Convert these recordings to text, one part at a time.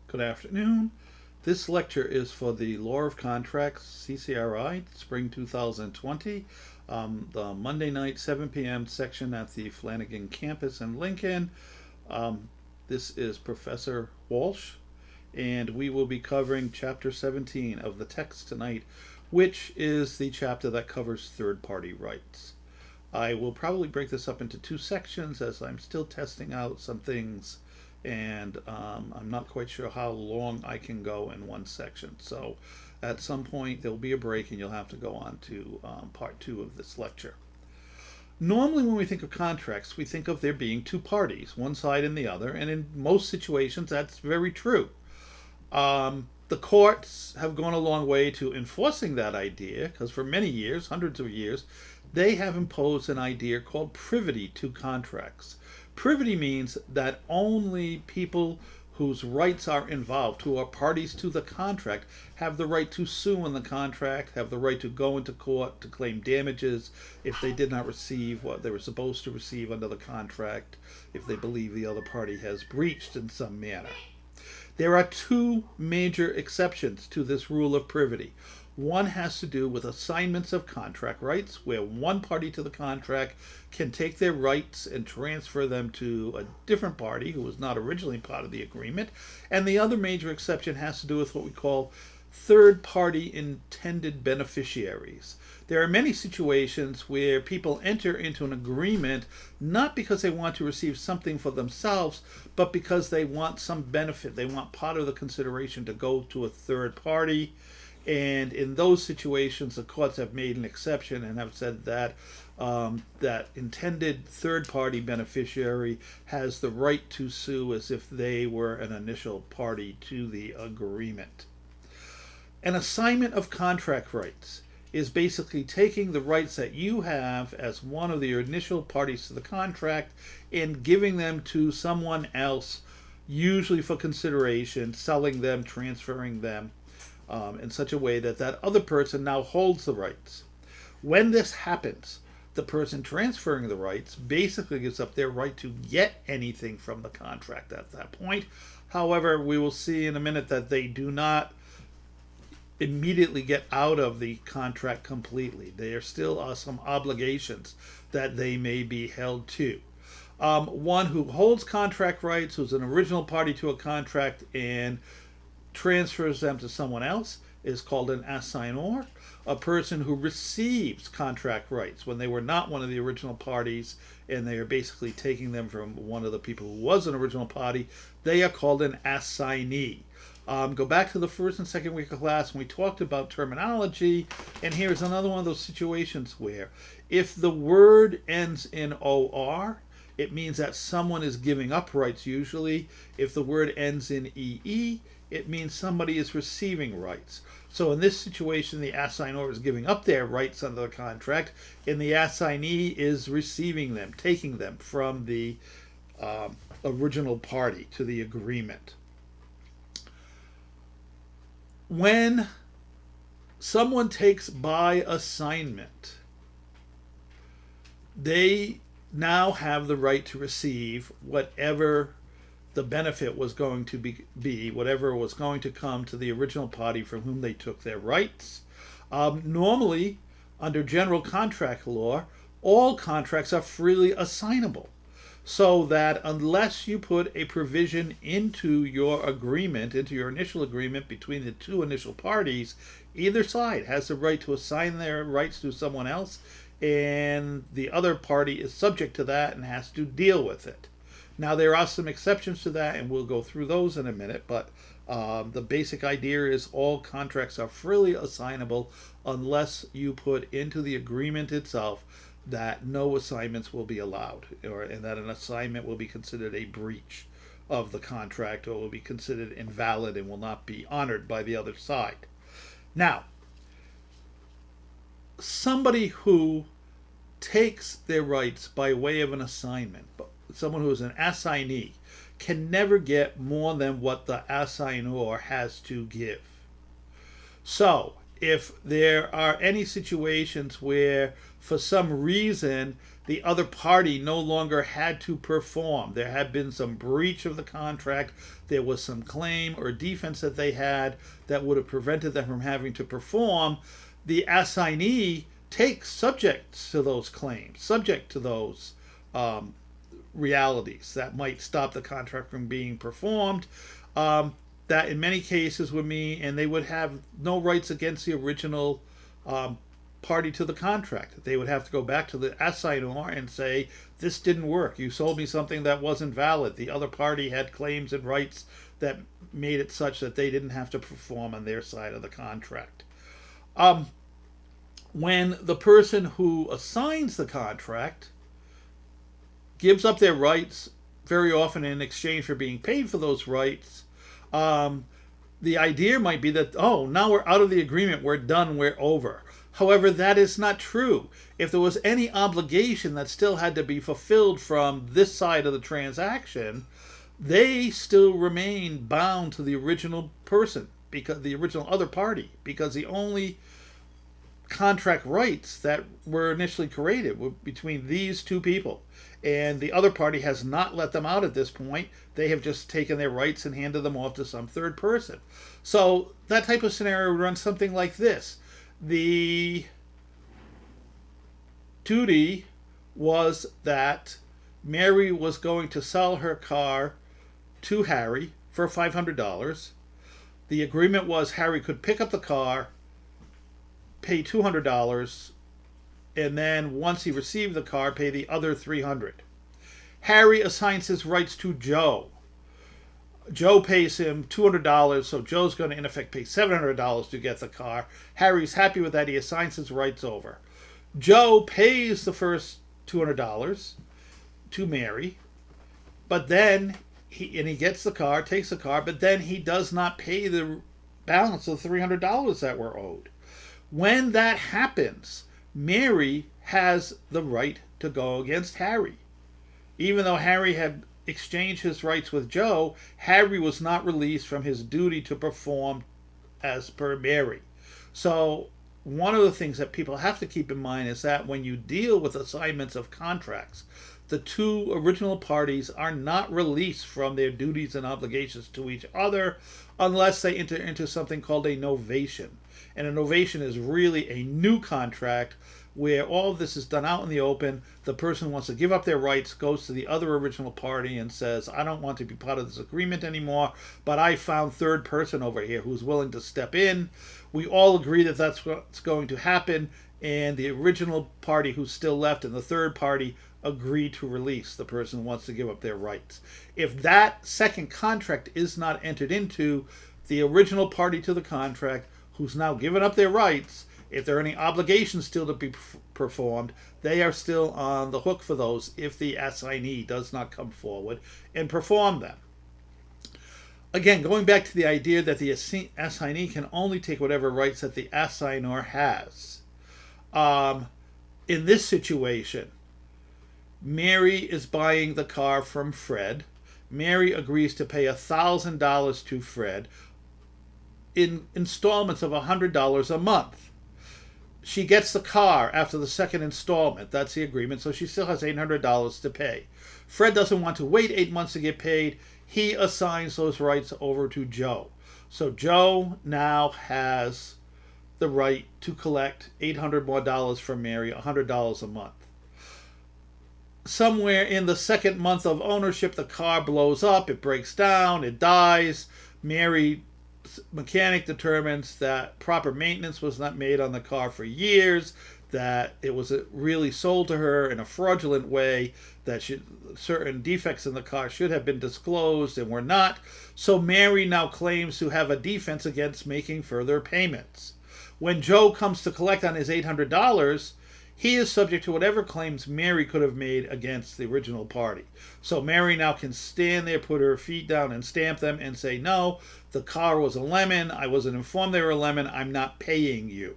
Good afternoon. This lecture is for the Law of Contracts, CCRI, Spring 2020, the Monday night 7 p.m. section at the Flanagan campus in Lincoln. Um, this is Professor Walsh, and we will be covering Chapter 17 of the text tonight, which is the chapter that covers third-party rights. I will probably break this up into two sections as I'm still testing out some things, and I'm not quite sure how long I can go in one section. So at some point there'll be a break and you'll have to go on to part two of this lecture. Normally, when we think of contracts, we think of there being two parties, one side and the other, and in most situations that's very true. The courts have gone a long way to enforcing that idea because for many years, hundreds of years, they have imposed an idea called privity to contracts. Privity means that only people whose rights are involved, who are parties to the contract, have the right to sue in the contract, have the right to go into court to claim damages if they did not receive what they were supposed to receive under the contract, if they believe the other party has breached in some manner. There are two major exceptions to this rule of privity. One has to do with assignments of contract rights, where one party to the contract can take their rights and transfer them to a different party who was not originally part of the agreement. And the other major exception has to do with what we call third-party intended beneficiaries. There are many situations where people enter into an agreement not because they want to receive something for themselves, but because they want some benefit. They want part of the consideration to go to a third party. And in those situations, the courts have made an exception and have said that that intended third-party beneficiary has the right to sue as if they were an initial party to the agreement. An assignment of contract rights is basically taking the rights that you have as one of the initial parties to the contract and giving them to someone else, usually for consideration, selling them, transferring them, in such a way that that other person now holds the rights. When this happens, the person transferring the rights basically gives up their right to get anything from the contract at that point. However, we will see in a minute that they do not immediately get out of the contract completely. There still are some obligations that they may be held to. One who holds contract rights, who's an original party to a contract and transfers them to someone else, is called an assignor. A person who receives contract rights when they were not one of the original parties and they are basically taking them from one of the people who was an original party, they are called an assignee. Go back to the first and second week of class when we talked about terminology, and here's another one of those situations where if the word ends in OR, it means that someone is giving up rights usually. If the word ends in EE, it means somebody is receiving rights. So in this situation, the assignor is giving up their rights under the contract, and the assignee is receiving them, taking them from the original party to the agreement. When someone takes by assignment, they now have the right to receive whatever the benefit was going to be, whatever was going to come to the original party from whom they took their rights. Normally, under general contract law, all contracts are freely assignable, so that unless you put a provision into your agreement, into your initial agreement between the two initial parties, either side has the right to assign their rights to someone else, and the other party is subject to that and has to deal with it. Now, there are some exceptions to that, and we'll go through those in a minute, but the basic idea is all contracts are freely assignable unless you put into the agreement itself that no assignments will be allowed, and that an assignment will be considered a breach of the contract or will be considered invalid and will not be honored by the other side. Now, somebody who takes their rights by way of an assignment, someone who is an assignee, can never get more than what the assignor has to give. So, if there are any situations where, for some reason, the other party no longer had to perform. There had been some breach of the contract. There was some claim or defense that they had that would have prevented them from having to perform. The assignee takes subject to those claims, subject to those realities that might stop the contract from being performed. That in many cases would mean, and they would have no rights against the original party to the contract. They would have to go back to the assignor and say, this didn't work. You sold me something that wasn't valid. The other party had claims and rights that made it such that they didn't have to perform on their side of the contract. When the person who assigns the contract gives up their rights, very often in exchange for being paid for those rights, the idea might be that, oh, now we're out of the agreement, we're done, we're over. However, that is not true. If there was any obligation that still had to be fulfilled from this side of the transaction, they still remain bound to the original person, because the original other party, because the only contract rights that were initially created were between these two people. And the other party has not let them out at this point. They have just taken their rights and handed them off to some third person. So that type of scenario would run something like this. The duty was that Mary was going to sell her car to Harry for $500. The agreement was Harry could pick up the car, pay $200, and then once he received the car, pay the other $300. Harry assigns his rights to Joe. Joe pays him $200, so Joe's going to, in effect, pay $700 to get the car. Harry's happy with that. He assigns his rights over. Joe pays the first $200 to Mary, but then he gets the car, takes the car, but then he does not pay the balance of the $300 that were owed. When that happens, Mary has the right to go against Harry. Even though Harry had exchanged his rights with Joe, Harry was not released from his duty to perform as per Mary. So one of the things that people have to keep in mind is that when you deal with assignments of contracts, the two original parties are not released from their duties and obligations to each other unless they enter into something called a novation. And a novation is really a new contract where all of this is done out in the open. The person wants to give up their rights, goes to the other original party and says, I don't want to be part of this agreement anymore, but I found third person over here who's willing to step in. We all agree that that's what's going to happen, and the original party who's still left and the third party agree to release the person who wants to give up their rights. If that second contract is not entered into, the original party to the contract, who's now given up their rights, if there are any obligations still to be performed, they are still on the hook for those if the assignee does not come forward and perform them. Again, going back to the idea that the assignee can only take whatever rights that the assignor has. In this situation, Mary is buying the car from Fred. Mary agrees to pay $1,000 to Fred in installments of $100 a month. She gets the car after the second installment. That's the agreement. So she still has $800 to pay. Fred doesn't want to wait 8 months to get paid. He assigns those rights over to Joe. So Joe now has the right to collect $800 more from Mary, $100 a month. Somewhere in the second month of ownership, the car blows up, it breaks down, it dies. Mary mechanic determines that proper maintenance was not made on the car for years, that it was really sold to her in a fraudulent way, that certain defects in the car should have been disclosed and were not. So Mary now claims to have a defense against making further payments. When Joe comes to collect on his $800, he is subject to whatever claims Mary could have made against the original party. So Mary now can stand there, put her feet down and stamp them and say, no, the car was a lemon. I wasn't informed they were a lemon. I'm not paying you.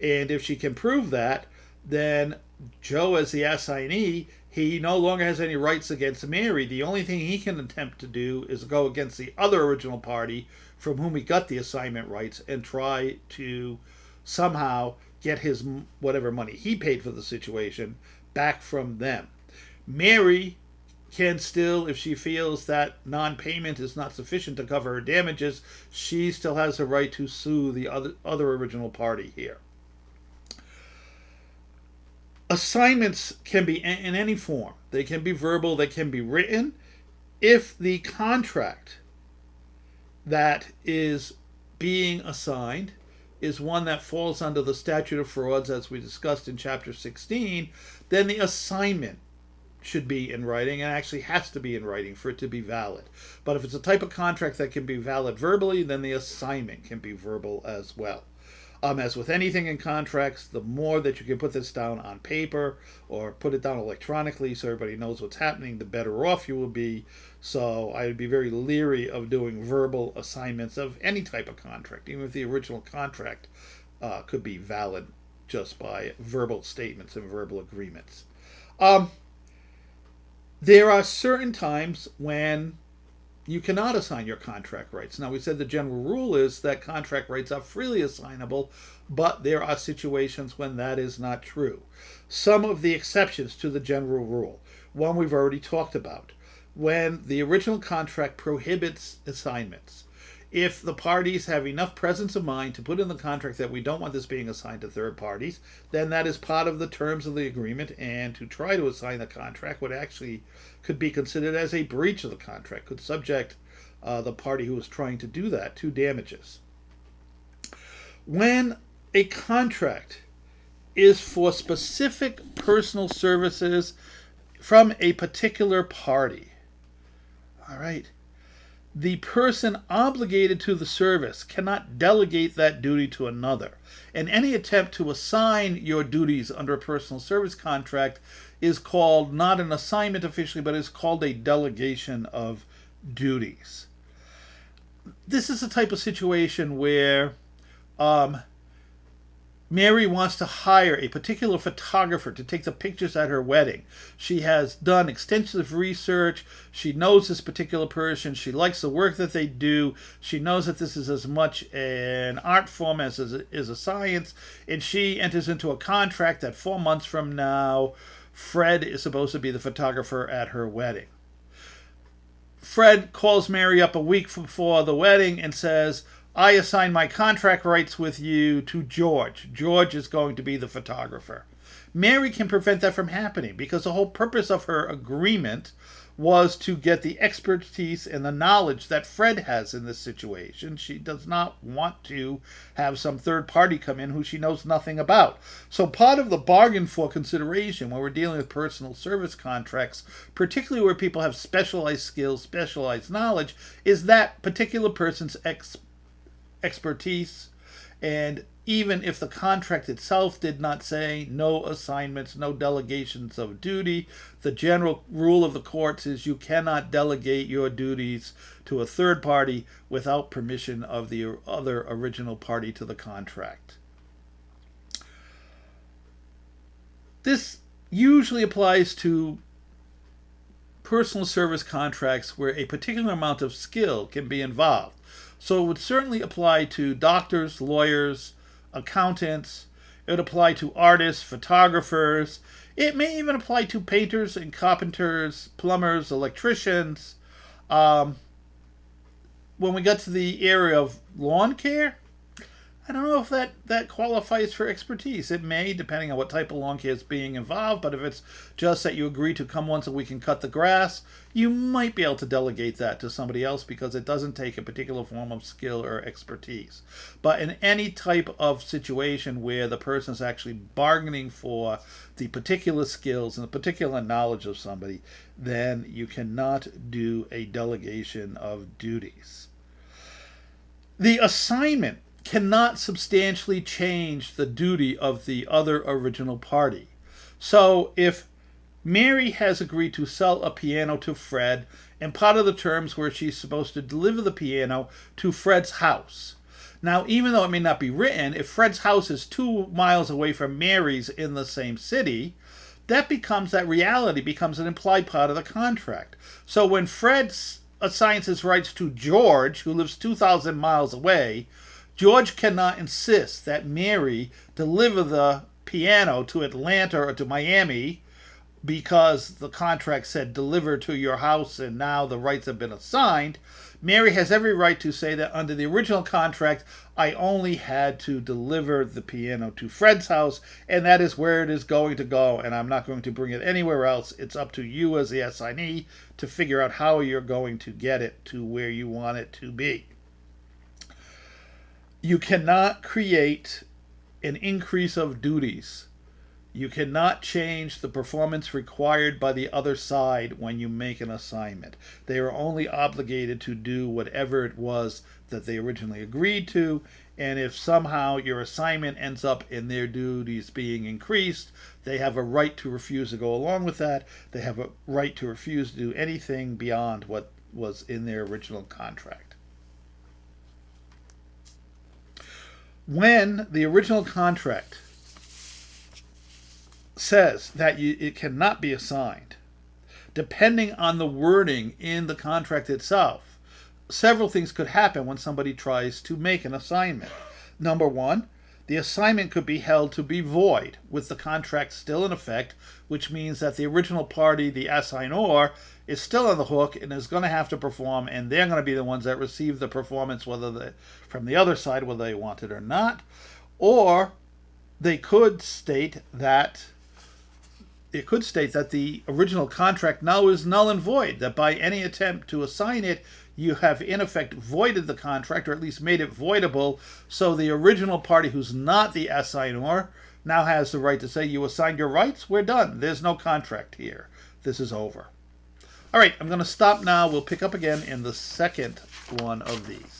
And if she can prove that, then Joe, as the assignee, he no longer has any rights against Mary. The only thing he can attempt to do is go against the other original party from whom he got the assignment rights and try to somehow get his whatever money he paid for the situation back from them. Mary can still, if she feels that non-payment is not sufficient to cover her damages, she still has a right to sue the other original party here. Assignments can be in any form. They can be verbal, they can be written. If the contract that is being assigned is one that falls under the statute of frauds, as we discussed in chapter 16, then the assignment should be in writing, and actually has to be in writing for it to be valid. But if it's a type of contract that can be valid verbally, then the assignment can be verbal as well. As with anything in contracts, the more that you can put this down on paper or put it down electronically so everybody knows what's happening, the better off you will be. So I would be very leery of doing verbal assignments of any type of contract, even if the original contract could be valid just by verbal statements and verbal agreements. There are certain times when you cannot assign your contract rights. Now, we said the general rule is that contract rights are freely assignable, but there are situations when that is not true. Some of the exceptions to the general rule, one we've already talked about, when the original contract prohibits assignments. If the parties have enough presence of mind to put in the contract that we don't want this being assigned to third parties, then that is part of the terms of the agreement, and to try to assign the contract would actually could be considered as a breach of the contract, could subject the party who is trying to do that to damages. When a contract is for specific personal services from a particular party, all right, the person obligated to the service cannot delegate that duty to another. And any attempt to assign your duties under a personal service contract is called not an assignment officially, but is called a delegation of duties. This is a type of situation where Mary wants to hire a particular photographer to take the pictures at her wedding. She has done extensive research. She knows this particular person. She likes the work that they do. She knows that this is as much an art form as is a science. And she enters into a contract that 4 months from now, Fred is supposed to be the photographer at her wedding. Fred calls Mary up a week before the wedding and says, I assign my contract rights with you to George. George is going to be the photographer. Mary can prevent that from happening because the whole purpose of her agreement was to get the expertise and the knowledge that Fred has in this situation. She does not want to have some third party come in who she knows nothing about. So part of the bargain for consideration when we're dealing with personal service contracts, particularly where people have specialized skills, specialized knowledge, is that particular person's expertise. And even if the contract itself did not say no assignments, no delegations of duty, the general rule of the courts is you cannot delegate your duties to a third party without permission of the other original party to the contract. This usually applies to personal service contracts where a particular amount of skill can be involved. So it would certainly apply to doctors, lawyers, accountants. It would apply to artists, photographers. It may even apply to painters and carpenters, plumbers, electricians. When we get to the area of lawn care, I don't know if that qualifies for expertise. It may, depending on what type of lawn care is being involved, but if it's just that you agree to come once a week and cut the grass, you might be able to delegate that to somebody else because it doesn't take a particular form of skill or expertise. But in any type of situation where the person is actually bargaining for the particular skills and the particular knowledge of somebody, then you cannot do a delegation of duties. The assignment cannot substantially change the duty of the other original party. So if Mary has agreed to sell a piano to Fred, and part of the terms were she's supposed to deliver the piano to Fred's house. Now, even though it may not be written, if Fred's house is 2 miles away from Mary's in the same city, that reality becomes an implied part of the contract. So when Fred assigns his rights to George, who lives 2,000 miles away, George cannot insist that Mary deliver the piano to Atlanta or to Miami because the contract said deliver to your house and now the rights have been assigned, Mary has every right to say that under the original contract, I only had to deliver the piano to Fred's house, and that is where it is going to go, and I'm not going to bring it anywhere else. It's up to you as the assignee to figure out how you're going to get it to where you want it to be. You cannot create an increase of duties. You cannot change the performance required by the other side when you make an assignment. They are only obligated to do whatever it was that they originally agreed to, and if somehow your assignment ends up in their duties being increased, they have a right to refuse to go along with that. They have a right to refuse to do anything beyond what was in their original contract. When the original contract says that it cannot be assigned, depending on the wording in the contract itself, several things could happen when somebody tries to make an assignment. Number one, the assignment could be held to be void with the contract still in effect, which means that the original party, the assignor, is still on the hook and is going to have to perform, and they're going to be the ones that receive the performance from the other side, whether they want it or not. Or they could state that the original contract now is null and void, that by any attempt to assign it, you have in effect voided the contract, or at least made it voidable, so the original party who's not the assignor now has the right to say, you assigned your rights, we're done. There's no contract here. This is over. All right, I'm going to stop now. We'll pick up again in the second one of these.